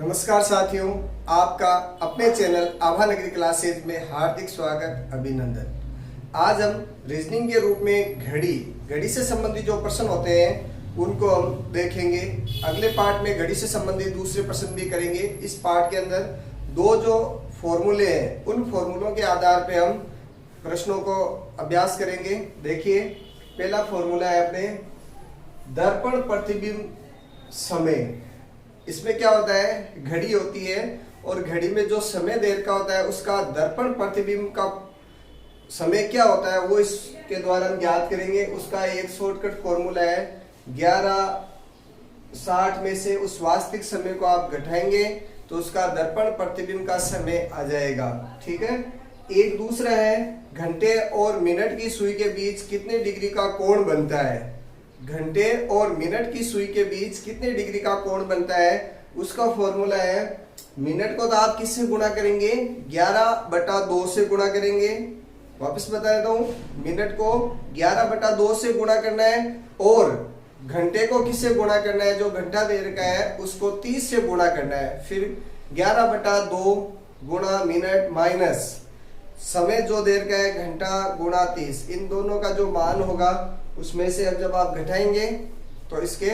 नमस्कार साथियों, आपका अपने चैनल आभा नगरी क्लासेज में हार्दिक स्वागत, अभिनंदन। आज हम रीजनिंग के रूप में घड़ी से संबंधित जो प्रश्न होते हैं उनको हम देखेंगे। अगले पार्ट में घड़ी से संबंधित दूसरे प्रश्न भी करेंगे। इस पार्ट के अंदर दो जो फॉर्मूले हैं उन फॉर्मूलों के आधार पे हम प्रश्नों को अभ्यास करेंगे। देखिए, पहला फॉर्मूला है अपने दर्पण प्रतिबिंब समय। इसमें क्या होता है, घड़ी होती है और घड़ी में जो समय देर का होता है उसका दर्पण प्रतिबिंब का समय क्या होता है वो इसके द्वारा हम ज्ञात करेंगे। उसका एक शॉर्टकट फॉर्मूला है 1160 में से उस वास्तविक समय को आप घटाएंगे तो उसका दर्पण प्रतिबिंब का समय आ जाएगा। ठीक है। एक दूसरा है घंटे और मिनट की सुई के बीच कितने डिग्री का कोण बनता है। घंटे और मिनट की सुई के बीच कितने डिग्री का कोण बनता है, उसका फॉर्मूला है, मिनट को तो आप किससे गुणा करेंगे, 11/2 से गुणा करेंगे। वापस बता देता हूं, मिनट को 11/2 से गुणा करना है और घंटे को किससे गुणा करना है, जो घंटा देर का है उसको 30 से गुणा करना है। फिर 11/2 गुणा मिनट माइनस समय जो देर का है घंटा गुणा 30, इन दोनों का जो मान होगा उसमें से अब जब आप घटाएंगे तो इसके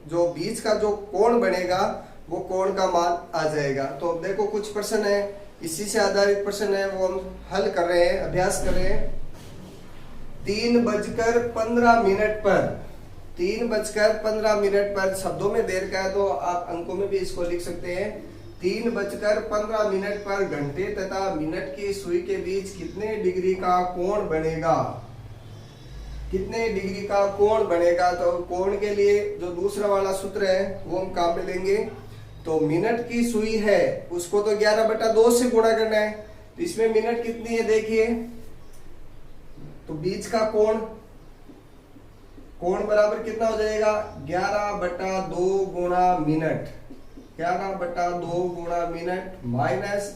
जो बीच का जो कोण बनेगा वो कोण का मान आ जाएगा। तो देखो, कुछ प्रश्न है इसी से आधारित प्रश्न है वो हम हल कर रहे हैं, अभ्यास कर रहे हैं। 3:15 पर 3:15 पर शब्दों में देर का है तो आप अंकों में भी इसको लिख सकते हैं। 3:15 पर घंटे तथा मिनट की सुई के बीच कितने डिग्री का कोण बनेगा, कितने डिग्री का कोण बनेगा। तो कोण के लिए जो दूसरा वाला सूत्र है वो हम काम में लेंगे। तो मिनट की सुई है उसको तो 11/2 से गुणा करना है, तो इसमें मिनट कितनी है देखिए, तो बीच का कोण बराबर कितना हो जाएगा, 11/2 गुणा मिनट, 11/2 गुणा मिनट माइनस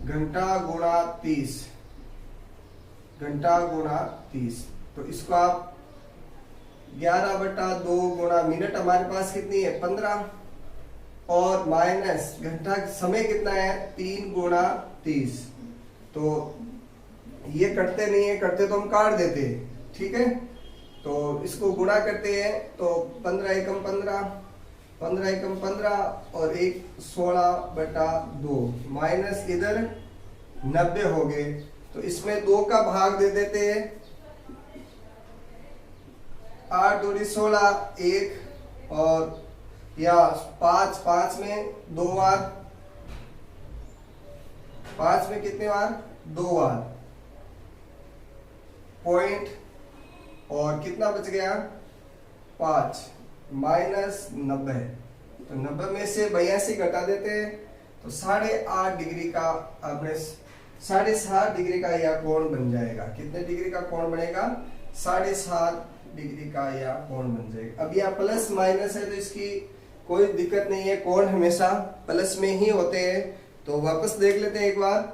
घंटा गुणा 30, घंटा गुणा 30। तो इसको आप 11/2 गुणा मिनट हमारे पास कितनी है 15 और माइनस घंटा समय कितना है 3 गुणा 30। तो ये कटते नहीं है, कटते तो हम काट देते हैं। ठीक है। तो इसको गुणा करते हैं तो 15 एकम 15, 15 एकम 15 और 1 16/2 माइनस इधर 90 हो गए। तो इसमें 2 का भाग दे देते हैं, 8 दूनी 16, 1 और या 5 में 2 बार, 5 में कितने बार 2 बार, पॉइंट और कितना बच गया 5 माइनस 90। तो 90 में से 82 घटा देते हैं तो 8.5 डिग्री का आपने 7.5 डिग्री का यह कोण बन जाएगा। कितने डिग्री का कोण बनेगा, 7.5 डिग्री का यह कोण बन जाएगा। अब यह प्लस माइनस है तो इसकी कोई दिक्कत नहीं है, कोण हमेशा प्लस में ही होते हैं। तो वापस देख लेते हैं एक बार।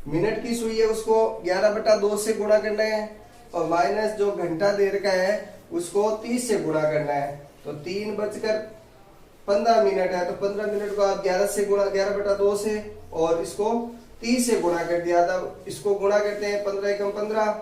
मिनट की सुई है उसको 11/2 से गुणा करना है और माइनस जो घंटा देर का है उसको 30 से गुणा करना है। तो 3:15 है तो 15 मिनट को आप 11 से गुणा 11/2 से और इसको 30 से गुणा कर दिया था। इसको गुणा करते हैं 15 एकम 15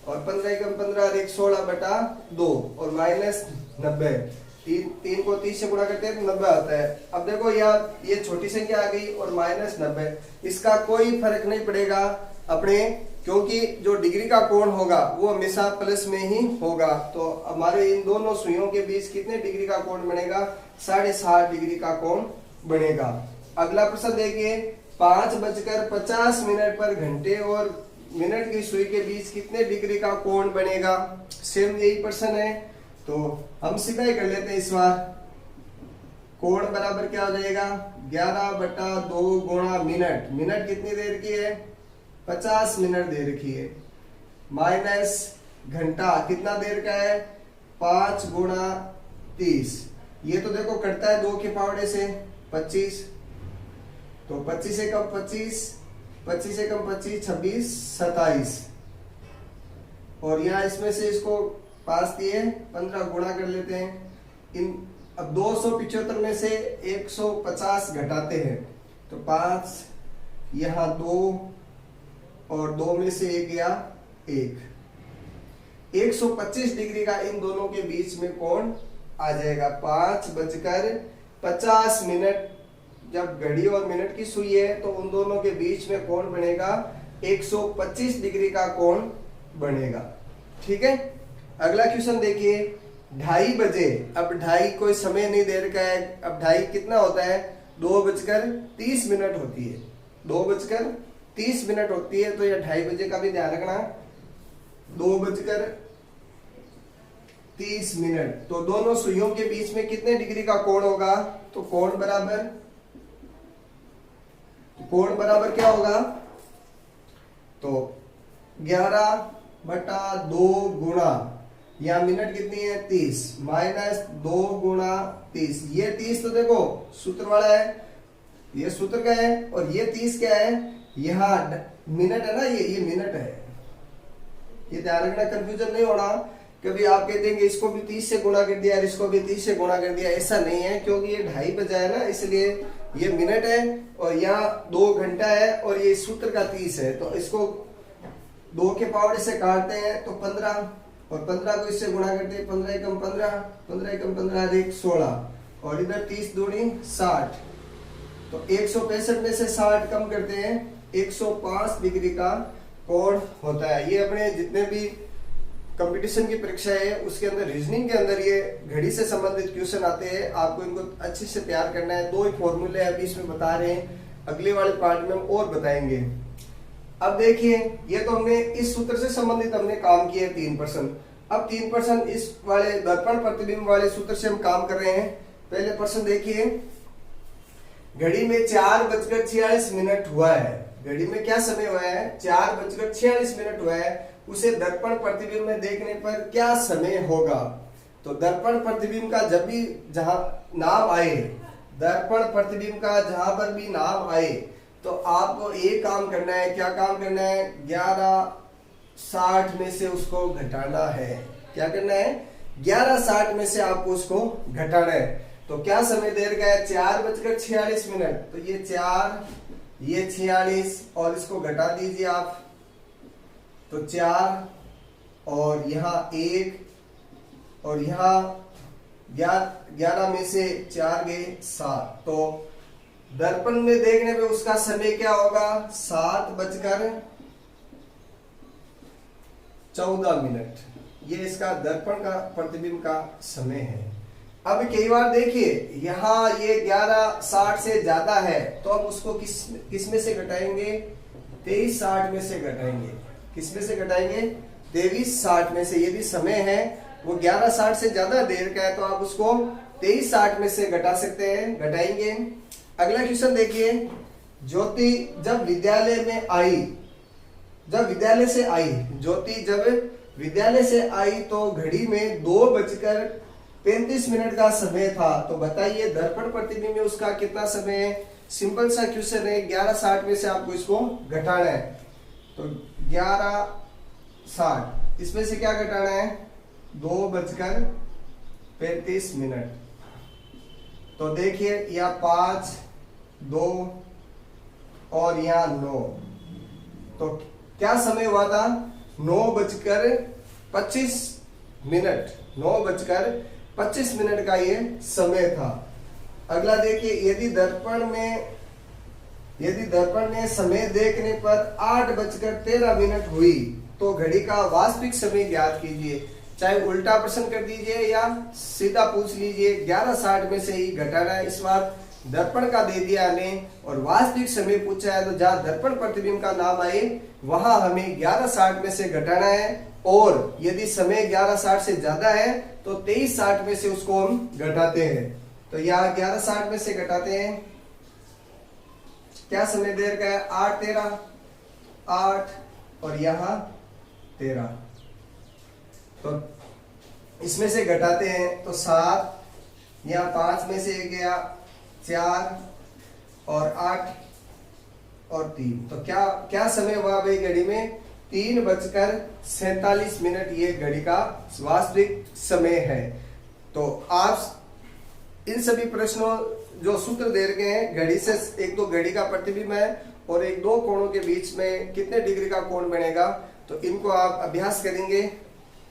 और 15 एकम 15 और 1 16/2 और माइनस 90। 3 को 30 से गुणा करते हैं तो 90 आता है। अब देखो यार, ये छोटी संख्या आ गई और माइनस 90, इसका कोई फर्क नहीं पड़ेगा अपने, क्योंकि जो डिग्री का कोण होगा वो हमेशा प्लस में ही होगा। तो हमारे इन दोनों सुइयों के बीच कितने डिग्री का कोण बनेगा, 7.5 डिग्री का कोण बनेगा। अगला प्रश्न देखिए, 5:50 पर घंटे और मिनट की सुई के बीच कितने डिग्री का कोण बनेगा। सेम यही प्रश्न है तो हम सीधा ही कर लेते हैं इस बार। कोण बराबर क्या हो जाएगा, 11/2 गुणा मिनट, मिनट कितनी देर की है 50 मिनट देर की है, माइनस घंटा कितना देर का है 5 गुणा 30। ये तो देखो कटता है 2 के फावड़े से 25, तो 25 से कम 25, 25 से कम 25, 26, 27 और यहाँ इसमें से इसको 5 दिए 15 गुणा कर लेते हैं। इन अब 275 में से 150 घटाते हैं तो 5, यहाँ 2 और 2 में से 1 गया 1। 125 डिग्री का इन दोनों के बीच में कोण आ जाएगा। 5:50 जब घड़ी और मिनट की सुई है तो उन दोनों के बीच में कोण बनेगा 125 डिग्री का कोण बनेगा। ठीक है, अगला क्वेश्चन देखिए, 2:30 बजे। अब 2:30 कोई समय नहीं दे रखा है। अब 2:30 कितना होता है? 2:30 होती है। 2:30 होती है, तो यह 2:30 बजे का भी ध्यान रखना। 2:30। तो दोनों सुइयों के बीच में कितने डिग्री का कोण होगा? तो कोण बराबर क्या होगा? तो 11/2 गुणा, यहाँ मिनट कितनी है? 30 माइनस 2 गुणा 30। ये 30 तो देखो सूत्र वाला है, ये सूत्र का है, और ये 30 क्या है? यहाँ मिनट है ना, ये मिनट है। ये ध्यान रखना, कंफ्यूजन नहीं होना। कभी आप कहते हैं कि इसको भी 30 से गुणा कर दिया और इसको भी 30 से गुणा कर दिया, ऐसा नहीं है, क्योंकि ये 2:30 बजा है ना, इसलिए ये मिनट है और यहाँ 2 घंटा है और ये सूत्र का 30 है। तो इसको 2 के पावर से काटते हैं तो 15, और 15 को इससे गुणा करते हैं, 15 एकम 15, 15 एकम 15 अधिक 16, और इधर 30 दूनी 60। तो 165 में से 60 कम करते हैं, 105 डिग्री का कोण होता है। ये अपने जितने भी कंपटीशन की परीक्षा है उसके अंदर, रीजनिंग के अंदर ये घड़ी से संबंधित क्वेश्चन आते हैं। आपको इनको अच्छे से तैयार करना है। 2 ही फॉर्मूले अभी इसमें बता रहे हैं, अगले वाले पार्ट में हम और बताएंगे। अब देखिए, ये तो हमने इस सूत्र से संबंधित हमने काम किया है 3%। अब 3% इस वाले दर्पण प्रतिबिंब वाले सूत्र से हम काम कर रहे हैं। पहले प्रश्न देखिए, घड़ी में 4:46 हुआ है। घड़ी में क्या समय हुआ है? 4:46 हुआ है। उसे दर्पण प्रतिबिंब में देखने पर क्या समय होगा? तो दर्पण प्रतिबिंब का जब भी जहां नाम आए, दर्पण प्रतिबिंब का जहां पर भी नाम आए, तो आपको एक काम करना है। क्या काम करना है? 11:60 में से उसको घटाना है। क्या करना है? 11:60 में से आपको उसको घटाना है। तो क्या समय दे रखा है? 4:46। तो ये 4, ये 46, और इसको घटा दीजिए आप, तो 4 और यहाँ 1, और यहाँ 11 में से 4 गए 7। तो दर्पण में देखने पे उसका समय क्या होगा? 7:14। ये इसका दर्पण का प्रतिबिंब का समय है। अब कई बार देखिए, यहाँ ये 11:60 से ज्यादा है, तो अब उसको किस में से घटाएंगे? 23:60 में से घटाएंगे। किस में से घटाएंगे? 23:60 में से। यदि समय है वो 11:60 से ज्यादा देर का है, तो आप उसको 23:60 में से घटा सकते हैं, घटाएंगे। अगला क्वेश्चन देखिए, ज्योति जब विद्यालय से आई तो घड़ी में 2:35 का समय था। तो बताइए दर्पण प्रतिबिंब में उसका कितना समय है? सिंपल सा क्वेश्चन है। 11:60 में से आपको इसको घटाना है। तो 11:60 इसमें से क्या घटाना है? 2:35। तो देखिए, यहाँ 5, 2 और यहाँ 9। तो क्या समय हुआ था? 9:25। 9:25 का ये समय था। अगला देखिए, यदि दर्पण में समय देखने पर 8:13 हुई तो घड़ी का वास्तविक समय ज्ञात कीजिए। चाहे उल्टा प्रश्न कर दीजिए या सीधा पूछ लीजिए, 11:60 में से ही घटाना है। इस बार दर्पण का दे दिया ने और वास्तविक समय पूछा है, तो जहां दर्पण प्रतिबिंब का नाम आए वहां हमें 11:60 में से घटाना है। और यदि समय 11:60 से ज्यादा है तो 23:60 में से उसको हम घटाते हैं। तो यहाँ 11:60 में से घटाते हैं, क्या समय देर का है? 8:13, 8 और यहाँ 13। तो इसमें से घटाते हैं तो 7, यहाँ 5 में से गया 4 और 8 और 3। तो क्या समय हुआ भाई घड़ी में? 3:47। ये घड़ी का वास्तविक समय है। तो आप इन सभी प्रश्नों जो सूत्र दे रखे हैं, घड़ी से एक तो घड़ी का प्रतिबिंब है और एक दो कोणों के बीच में कितने डिग्री का कोण बनेगा, तो इनको आप अभ्यास करेंगे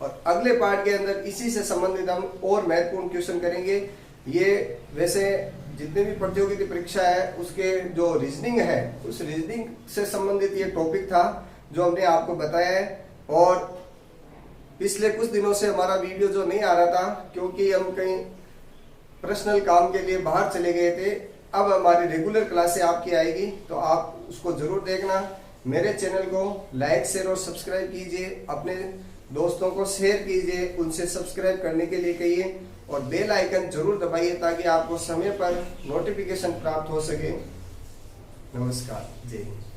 और अगले पार्ट के अंदर इसी से संबंधित हम और महत्वपूर्ण क्वेश्चन करेंगे। ये वैसे जितने भी प्रतियोगिता परीक्षा है उसके जो रीजनिंग है उस रीजनिंग से संबंधित ये टॉपिक था जो हमने आपको बताया है। और पिछले कुछ दिनों से हमारा वीडियो जो नहीं आ रहा था क्योंकि हम कहीं पर्सनल काम के लिए बाहर चले गए थे, अब हमारी रेगुलर क्लासें आपकी आएगी तो आप उसको जरूर देखना। मेरे चैनल को लाइक शेयर और सब्सक्राइब कीजिए, अपने दोस्तों को शेयर कीजिए, उनसे सब्सक्राइब करने के लिए कहिए और बेल आइकन जरूर दबाइए ताकि आपको समय पर नोटिफिकेशन प्राप्त हो सके। नमस्कार, जय हिंद।